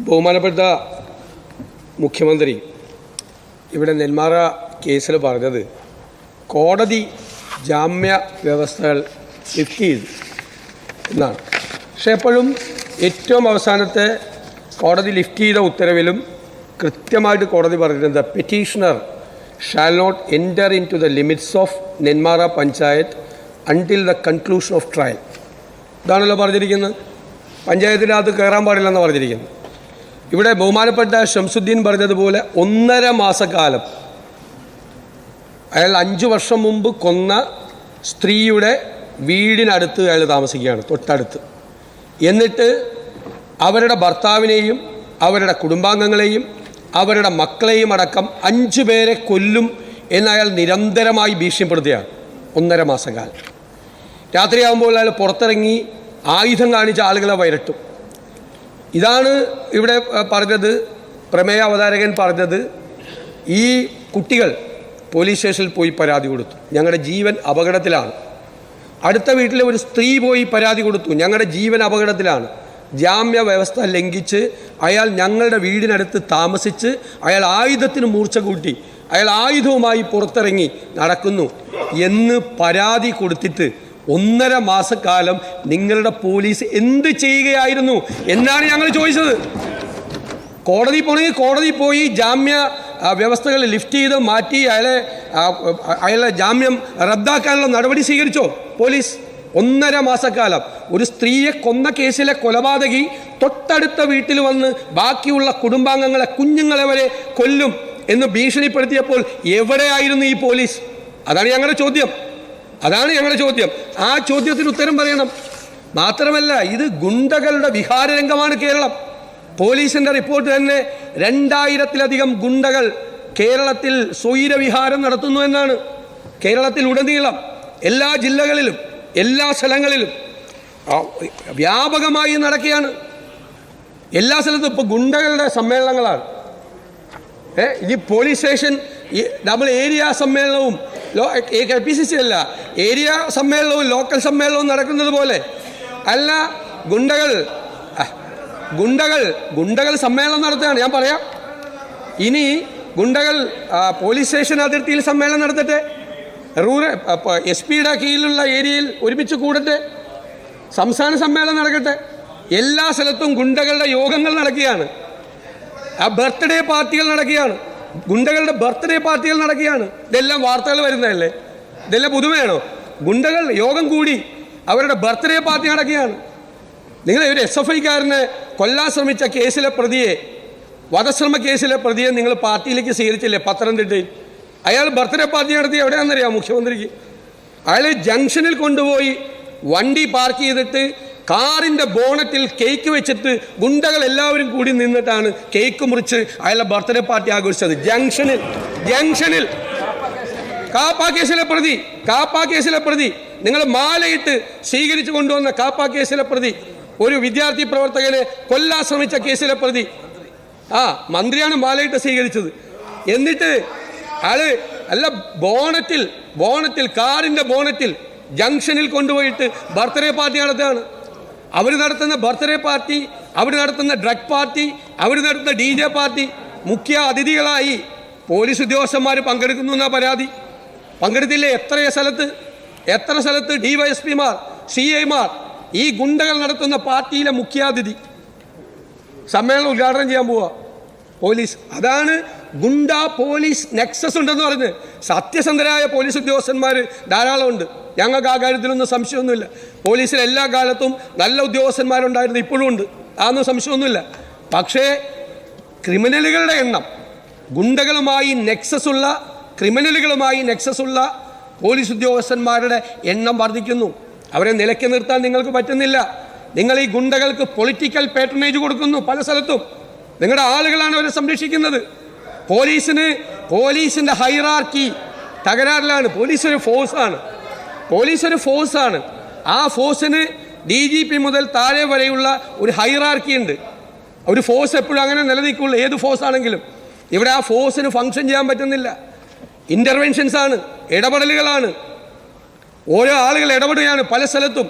ബഹുമാനപ്പെട്ട മുഖ്യമന്ത്രി ഇവിടെ നെന്മാറ കേസിൽ പറഞ്ഞത് കോടതി ജാമ്യ വ്യവസ്ഥകൾ ലിഫ്റ്റ് ചെയ്തു എന്നാണ്. പക്ഷേ എപ്പോഴും ഏറ്റവും അവസാനത്തെ കോടതി ലിഫ്റ്റ് ചെയ്ത ഉത്തരവിലും കൃത്യമായിട്ട് കോടതി പറഞ്ഞിട്ടുണ്ട്, petitioner shall not enter into the limits of Nenmara panchayat until the conclusion of trial. ഇതാണല്ലോ പറഞ്ഞിരിക്കുന്നത്. പഞ്ചായത്തിനകത്ത് കയറാൻ പാടില്ലെന്ന് പറഞ്ഞിരിക്കുന്നത്. ഇവിടെ ബഹുമാനപ്പെട്ട ഷംസുദ്ദീൻ പറഞ്ഞതുപോലെ 1.5 മാസക്കാലം അയാൾ 5 വർഷം മുമ്പ് കൊന്ന സ്ത്രീയുടെ വീടിനടുത്ത് അയാൾ താമസിക്കുകയാണ്, തൊട്ടടുത്ത്. എന്നിട്ട് അവരുടെ ഭർത്താവിനെയും അവരുടെ കുടുംബാംഗങ്ങളെയും അവരുടെ മക്കളെയും അടക്കം 5 പേരെ കൊല്ലും എന്ന് അയാൾ നിരന്തരമായി ഭീഷണിപ്പെടുത്തുകയാണ് 1.5 മാസക്കാലം. രാത്രിയാകുമ്പോൾ അയാൾ പുറത്തിറങ്ങി ആയുധം കാണിച്ച ആളുകളെ വരട്ടും. ഇതാണ് ഇവിടെ പറഞ്ഞത്. പ്രമേയ അവതാരകൻ പറഞ്ഞത്, ഈ കുട്ടികൾ പോലീസ് സ്റ്റേഷനിൽ പോയി പരാതി കൊടുത്തു, ഞങ്ങളുടെ ജീവൻ അപകടത്തിലാണ്. അടുത്ത വീട്ടിലെ ഒരു സ്ത്രീ പോയി പരാതി കൊടുത്തു, ഞങ്ങളുടെ ജീവൻ അപകടത്തിലാണ്. ജാമ്യ വ്യവസ്ഥ ലംഘിച്ച് അയാൾ ഞങ്ങളുടെ വീടിനടുത്ത് താമസിച്ച് അയാൾ ആയുധത്തിന് മൂർച്ച കൂട്ടി അയാൾ ആയുധവുമായി പുറത്തിറങ്ങി നടക്കുന്നു എന്ന് പരാതി കൊടുത്തിട്ട് 1.5 മാസക്കാലം നിങ്ങളുടെ പോലീസ് എന്ത് ചെയ്യുകയായിരുന്നു എന്നാണ് ഞങ്ങൾ ചോദിച്ചത്. കോടതി പോണെങ്കിൽ കോടതി പോയി ജാമ്യ വ്യവസ്ഥകൾ ലിഫ്റ്റ് ചെയ്ത് മാറ്റി അയാളെ ജാമ്യം റദ്ദാക്കാനുള്ള നടപടി സ്വീകരിച്ചോ പോലീസ്? 1.5 മാസക്കാലം ഒരു സ്ത്രീയെ കൊന്ന കേസിലെ കൊലപാതകി തൊട്ടടുത്ത വീട്ടിൽ വന്ന് ബാക്കിയുള്ള കുടുംബാംഗങ്ങളെ, കുഞ്ഞുങ്ങളെ വരെ കൊല്ലും എന്ന് ഭീഷണിപ്പെടുത്തിയപ്പോൾ എവിടെയായിരുന്നു ഈ പോലീസ്? അതാണ് ഞങ്ങളുടെ ചോദ്യം. ആ ചോദ്യത്തിന് ഉത്തരം പറയണം. മാത്രമല്ല, ഇത് ഗുണ്ടകളുടെ വിഹാരരംഗമാണ് കേരളം. പോലീസിൻ്റെ റിപ്പോർട്ട് തന്നെ 2000-ലധികം ഗുണ്ടകൾ കേരളത്തിൽ സ്വൈരവിഹാരം നടത്തുന്നു എന്നാണ്. കേരളത്തിൽ ഉടനീളം എല്ലാ ജില്ലകളിലും എല്ലാ സ്ഥലങ്ങളിലും വ്യാപകമായി നടക്കുകയാണ്. എല്ലാ സ്ഥലത്തും ഇപ്പോൾ ഗുണ്ടകളുടെ സമ്മേളനങ്ങളാണ്. ഈ പോലീസ് സ്റ്റേഷൻ നമ്മൾ ഏരിയ സമ്മേളനവും KPCC അല്ല, ഏരിയ സമ്മേളനവും ലോക്കൽ സമ്മേളനവും നടക്കുന്നത് പോലെ അല്ല. ഗുണ്ടകൾ സമ്മേളനം നടത്തുകയാണ്. ഞാൻ പറയാം, ഇനി ഗുണ്ടകൾ പോലീസ് സ്റ്റേഷൻ അതിർത്തിയിൽ സമ്മേളനം നടത്തട്ടെ, SP-യുടെ കീഴിലുള്ള ഏരിയയിൽ ഒരുമിച്ച് കൂടട്ടെ, സംസ്ഥാന സമ്മേളനം നടക്കട്ടെ. എല്ലാ സ്ഥലത്തും ഗുണ്ടകളുടെ യോഗങ്ങൾ നടക്കുകയാണ്. ബർത്ത്ഡേ പാർട്ടികൾ നടക്കുകയാണ്. ഗുണ്ടകളുടെ ബർത്ത്ഡേ പാർട്ടികൾ നടക്കുകയാണ്. ഇതെല്ലാം വാർത്തകൾ വരുന്നതല്ലേ? ഇതെല്ലാം പുതുമയാണോ? ഗുണ്ടകൾ യോഗം കൂടി അവരുടെ ബർത്ത്ഡേ പാർട്ടി നടക്കുകയാണ്. നിങ്ങൾ ഒരു SFIക്കാരനെ കൊല്ലാൻ ശ്രമിച്ച കേസിലെ പ്രതിയെ, വധശ്രമ കേസിലെ പ്രതിയെ നിങ്ങൾ പാർട്ടിയിലേക്ക് സ്വീകരിച്ചില്ലേ പത്തനംതിട്ടയിൽ? അയാൾ ബർത്ത്ഡേ പാർട്ടി നടത്തി എവിടെയാണെന്നറിയാം മുഖ്യമന്ത്രിക്ക്? അയാൾ ജംഗ്ഷനിൽ കൊണ്ടുപോയി വണ്ടി പാർക്ക് ചെയ്തിട്ട് കാറിൻ്റെ ബോണറ്റിൽ കേക്ക് വെച്ചിട്ട് ഗുണ്ടകൾ എല്ലാവരും കൂടി നിന്നിട്ടാണ് കേക്ക് മുറിച്ച് അയാളുടെ ബർത്ത്ഡേ പാർട്ടി ആഘോഷിച്ചത്. ജംഗ്ഷനിൽ കാപ്പ കേസിലെ പ്രതി നിങ്ങൾ മാലയിട്ട് സ്വീകരിച്ചു കൊണ്ടുവന്ന കാപ്പ കേസിലെ പ്രതി, ഒരു വിദ്യാർത്ഥി പ്രവർത്തകനെ കൊല്ലാൻ ശ്രമിച്ച കേസിലെ പ്രതി, മന്ത്രിയാണ് മാലയിട്ട് സ്വീകരിച്ചത്. എന്നിട്ട് ബോണറ്റിൽ കാറിൻ്റെ ബോണറ്റിൽ ജംഗ്ഷനിൽ കൊണ്ടുപോയിട്ട് ബർത്ത്ഡേ പാർട്ടി നടത്തുകയാണ്. അവർ നടത്തുന്ന ബർത്ത്ഡേ പാർട്ടി, അവർ നടത്തുന്ന ഡ്രഗ് പാർട്ടി, അവർ നടത്തുന്ന DJ പാർട്ടി മുഖ്യ അതിഥികളായി പോലീസ് ഉദ്യോഗസ്ഥന്മാർ പങ്കെടുക്കുന്നു എന്നാ പരാതി. പങ്കെടുത്തില്ലേ? എത്ര സ്ഥലത്ത് DYSPമാർ, CIമാർ ഈ ഗുണ്ടകൾ നടത്തുന്ന പാർട്ടിയിലെ മുഖ്യാതിഥി സമ്മേളനം ഉദ്ഘാടനം ചെയ്യാൻ പോവുക പോലീസ്. അതാണ് ഗുണ്ട പോലീസ് നെക്സസ് ഉണ്ടെന്ന് പറഞ്ഞ്. സത്യസന്ധരായ പോലീസ് ഉദ്യോഗസ്ഥന്മാർ ധാരാളമുണ്ട്, ഞങ്ങൾക്ക് ആ കാര്യത്തിലൊന്നും സംശയമൊന്നുമില്ല. പോലീസിൽ എല്ലാ കാലത്തും നല്ല ഉദ്യോഗസ്ഥന്മാരുണ്ടായിരുന്നു, ഇപ്പോഴും ഉണ്ട്, അതൊന്നും സംശയമൊന്നുമില്ല. പക്ഷേ ക്രിമിനലുകളുടെ എണ്ണം, ക്രിമിനലുകളുമായി നെക്സസ് ഉള്ള പോലീസ് ഉദ്യോഗസ്ഥന്മാരുടെ എണ്ണം വർദ്ധിക്കുന്നു. അവരെ നിലയ്ക്ക് നിർത്താൻ നിങ്ങൾക്ക് പറ്റുന്നില്ല. നിങ്ങൾ ഈ ഗുണ്ടകൾക്ക് പൊളിറ്റിക്കൽ പാട്രണേജ് കൊടുക്കുന്നു പല സ്ഥലത്തും. നിങ്ങളുടെ ആളുകളാണ് അവരെ സംരക്ഷിക്കുന്നത്. പോലീസിൻ്റെ ഹൈറാർക്കി തകരാറിലാണ്. പോലീസ് ഒരു ഫോഴ്സാണ്. ആ ഫോഴ്സിന് DGP മുതൽ താഴെ വരെയുള്ള ഒരു ഹൈറാർക്കി ഉണ്ട്. ഒരു ഫോഴ്സ് എപ്പോഴും അങ്ങനെ നിലനിൽക്കുള്ളൂ, ഏത് ഫോഴ്സ് ആണെങ്കിലും. ഇവിടെ ആ ഫോഴ്സിന് ഫങ്ഷൻ ചെയ്യാൻ പറ്റുന്നില്ല. ഇൻ്റർവെൻഷൻസാണ്, ഇടപെടലുകളാണ്. ഓരോ ആളുകൾ ഇടപെടുകയാണ് പല സ്ഥലത്തും.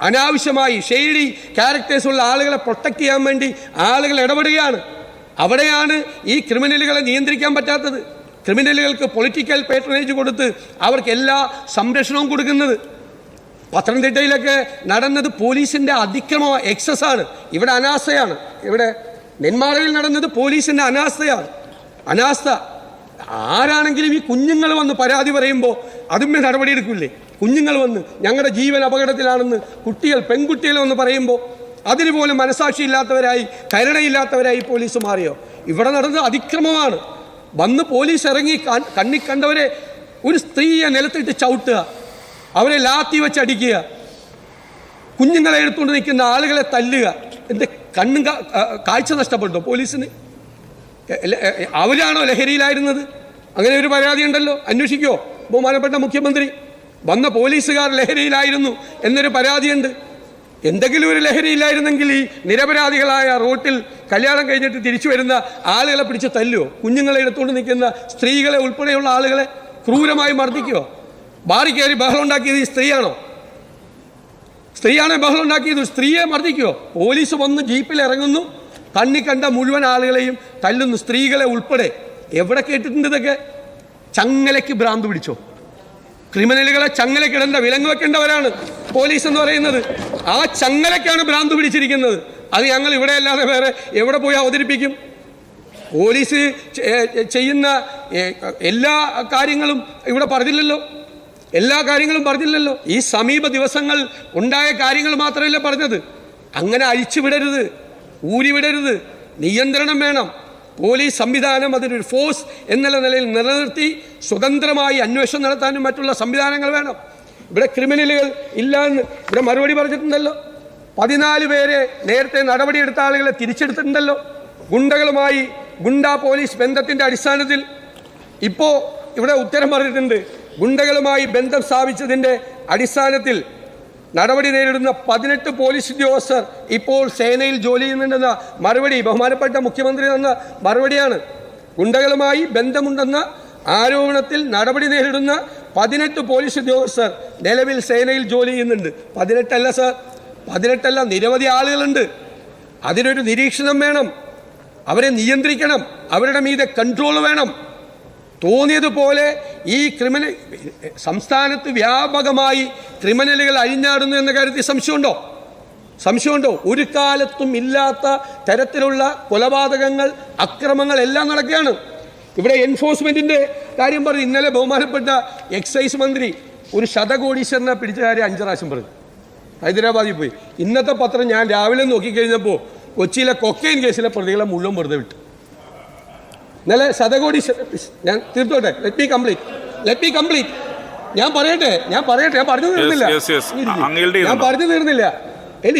അനാവശ്യമായി ഷെയ്ഡി ക്യാരക്ടേഴ്സുള്ള ആളുകളെ പ്രൊട്ടക്റ്റ് ചെയ്യാൻ വേണ്ടി ആളുകൾ ഇടപെടുകയാണ്. അവിടെയാണ് ഈ ക്രിമിനലുകളെ നിയന്ത്രിക്കാൻ പറ്റാത്തത്. ക്രിമിനലുകൾക്ക് പൊളിറ്റിക്കൽ പേട്രണേജ് കൊടുത്ത് അവർക്ക് എല്ലാ സംരക്ഷണവും കൊടുക്കുന്നത്. പത്തനംതിട്ടയിലൊക്കെ നടന്നത് പോലീസിൻ്റെ അതിക്രമ എക്സസ്സാണ്. ഇവിടെ അനാസ്ഥയാണ്. ഇവിടെ നെന്മാറയിൽ നടന്നത് പോലീസിൻ്റെ അനാസ്ഥയാണ്. അനാസ്ഥ. ആരാണെങ്കിലും ഈ കുഞ്ഞുങ്ങൾ വന്ന് പരാതി പറയുമ്പോൾ അതുമ്മേ നടപടിയെടുക്കില്ലേ? കുഞ്ഞുങ്ങൾ വന്ന് ഞങ്ങളുടെ ജീവൻ അപകടത്തിലാണെന്ന് പെൺകുട്ടികൾ വന്ന് പറയുമ്പോൾ അതിന് പോലും മനസാക്ഷിയില്ലാത്തവരായി, കരുണയില്ലാത്തവരായി പോലീസ് മാറിയോ? ഇവിടെ നടന്നത് അതിക്രമമാണ്. വന്ന് പോലീസ് ഇറങ്ങി കണ്ണി കണ്ടവരെ ഒരു സ്ത്രീയെ നിലത്തിട്ട് ചവിട്ടുക, അവരെ ലാത്തി വെച്ച് അടിക്കുക, കുഞ്ഞുങ്ങളെ എടുത്തുകൊണ്ട് നിൽക്കുന്ന ആളുകളെ തല്ലുക. എൻ്റെ കണ്ണും കാഴ്ച നഷ്ടപ്പെട്ടോ പോലീസിന്? അവരാണോ ലഹരിയിലായിരുന്നത്? അങ്ങനെ ഒരു പരാതി ഉണ്ടല്ലോ, അന്വേഷിക്കുമോ ബഹുമാനപ്പെട്ട മുഖ്യമന്ത്രി? വന്ന പോലീസുകാർ ലഹരിയിലായിരുന്നു എന്നൊരു പരാതിയുണ്ട്. എന്തെങ്കിലും ഒരു ലഹരിയില്ലായിരുന്നെങ്കിൽ ഈ നിരപരാധികളായ റോട്ടിൽ കല്യാണം കഴിഞ്ഞിട്ട് തിരിച്ചു വരുന്ന ആളുകളെ പിടിച്ച് തല്ലുമോ? കുഞ്ഞുങ്ങളെ എടുത്തുകൊണ്ട് നിൽക്കുന്ന സ്ത്രീകളെ ഉൾപ്പെടെയുള്ള ആളുകളെ ക്രൂരമായി മർദ്ദിക്കുമോ? ബാറി കയറി ബഹളം ഉണ്ടാക്കിയത് ഈ സ്ത്രീയാണോ? സ്ത്രീയാണോ ബഹളം ഉണ്ടാക്കിയത്? സ്ത്രീയെ മർദ്ദിക്കുമോ? പോലീസ് വന്ന് ജീപ്പിൽ ഇറങ്ങുന്നു, കണ്ട മുഴുവൻ ആളുകളെയും തല്ലുന്നു, സ്ത്രീകളെ ഉൾപ്പെടെ. എവിടെ കേട്ടിട്ടുണ്ട് ഇതൊക്കെ? ചങ്ങലയ്ക്ക് ഭ്രാന്ത് പിടിച്ചോ? ക്രിമിനലുകളെ ചങ്ങലക്കിടേണ്ട, വിലങ്ങ് വെക്കേണ്ടവരാണ് പോലീസ് എന്ന് പറയുന്നത്. ആ ചങ്ങലയ്ക്കാണ് ഭ്രാന്ത് പിടിച്ചിരിക്കുന്നത്. അത് ഞങ്ങൾ ഇവിടെ അല്ലാതെ വേറെ എവിടെ പോയി അവതരിപ്പിക്കും? പോലീസ് ചെയ്യുന്ന എല്ലാ കാര്യങ്ങളും ഇവിടെ പറഞ്ഞില്ലല്ലോ. എല്ലാ കാര്യങ്ങളും പറഞ്ഞില്ലല്ലോ. ഈ സമീപ ദിവസങ്ങൾ ഉണ്ടായ കാര്യങ്ങൾ മാത്രമല്ല പറഞ്ഞത്. അങ്ങനെ അഴിച്ചുവിടരുത്, ഊരിവിടരുത്, നിയന്ത്രണം വേണം. പോലീസ് സംവിധാനം അതിനൊരു ഫോഴ്സ് എന്നുള്ള നിലയിൽ നിലനിർത്തി സ്വതന്ത്രമായി അന്വേഷണം നടത്താനും മറ്റുള്ള സംവിധാനങ്ങൾ വേണം. ഇവിടെ ക്രിമിനലുകൾ ഇല്ല എന്ന് ഇവിടെ മറുപടി പറഞ്ഞിട്ടുണ്ടല്ലോ. 14 പേരെ നേരത്തെ നടപടിയെടുത്ത ആളുകളെ തിരിച്ചെടുത്തിട്ടുണ്ടല്ലോ. ഗുണ്ടകളുമായി ഗുണ്ടാ പോലീസ് ബന്ധത്തിൻ്റെ അടിസ്ഥാനത്തിൽ ഇപ്പോൾ ഇവിടെ ഉത്തരം പറഞ്ഞിട്ടുണ്ട്. ഗുണ്ടകളുമായി ബന്ധം സ്ഥാപിച്ചതിൻ്റെ അടിസ്ഥാനത്തിൽ നടപടി നേരിടുന്ന 18 പോലീസ് ഉദ്യോഗസ്ഥർ ഇപ്പോൾ സേനയിൽ ജോലി ചെയ്യുന്നുണ്ടെന്ന മറുപടി ബഹുമാനപ്പെട്ട മുഖ്യമന്ത്രി തന്ന മറുപടിയാണ്. ഗുണ്ടകളുമായി ബന്ധമുണ്ടെന്ന ആരോപണത്തിൽ നടപടി നേരിടുന്ന 18 പോലീസ് ഉദ്യോഗസ്ഥർ നിലവിൽ സേനയിൽ ജോലി ചെയ്യുന്നുണ്ട്. 18 അല്ല സാർ, 18 അല്ല, നിരവധി ആളുകളുണ്ട്. അതിനൊരു നിരീക്ഷണം വേണം, അവരെ നിയന്ത്രിക്കണം, അവരുടെ മീതെ കൺട്രോൾ വേണം. തോന്നിയതുപോലെ ഈ സംസ്ഥാനത്ത് വ്യാപകമായി ക്രിമിനലുകൾ അഴിഞ്ഞാടുന്നു എന്ന കാര്യത്തിൽ സംശയമുണ്ടോ? ഒരു കാലത്തും ഇല്ലാത്ത തരത്തിലുള്ള കൊലപാതകങ്ങൾ, അക്രമങ്ങൾ എല്ലാം നടക്കുകയാണ്. ഇവിടെ എൻഫോഴ്സ്മെൻറ്റിൻ്റെ കാര്യം പറഞ്ഞു. ഇന്നലെ ബഹുമാനപ്പെട്ട എക്സൈസ് മന്ത്രി ഒരു ശതകോടീശ്വരനെ പിടിച്ച കാര്യം 5 പ്രാവശ്യം പറഞ്ഞു. ഹൈദരാബാദിൽ പോയി. ഇന്നത്തെ പത്രം ഞാൻ രാവിലെ നോക്കിക്കഴിഞ്ഞപ്പോൾ കൊച്ചിയിലെ കൊക്കൈൻ കേസിലെ പ്രതികളെ മുഴുവൻ വെറുതെ വിട്ടു. ഇന്നലെ ശതകോടീശ്വരൻ. ഞാൻ തീർത്തോട്ടെ, ലെറ്റ് മീ കംപ്ലീറ്റ്. ഞാൻ പറഞ്ഞു തീർന്നില്ല.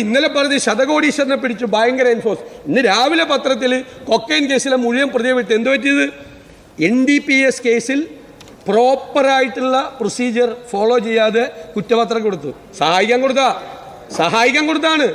ഇന്നലെ പറഞ്ഞ് ശതകോടീശ്വരനെ പിടിച്ചു, ഭയങ്കര എൻഫോഴ്സ്. ഇന്ന് രാവിലെ പത്രത്തിൽ കൊക്കൈൻ കേസിലെ മുഴുവൻ പ്രതിയെ വിട്ട്. എന്ത് പറ്റിയത്? NDPS കേസിൽ പ്രോപ്പറായിട്ടുള്ള പ്രൊസീജിയർ ഫോളോ ചെയ്യാതെ കുറ്റപത്രം കൊടുത്തു. സഹായിക്കാൻ കൊടുത്താണ്.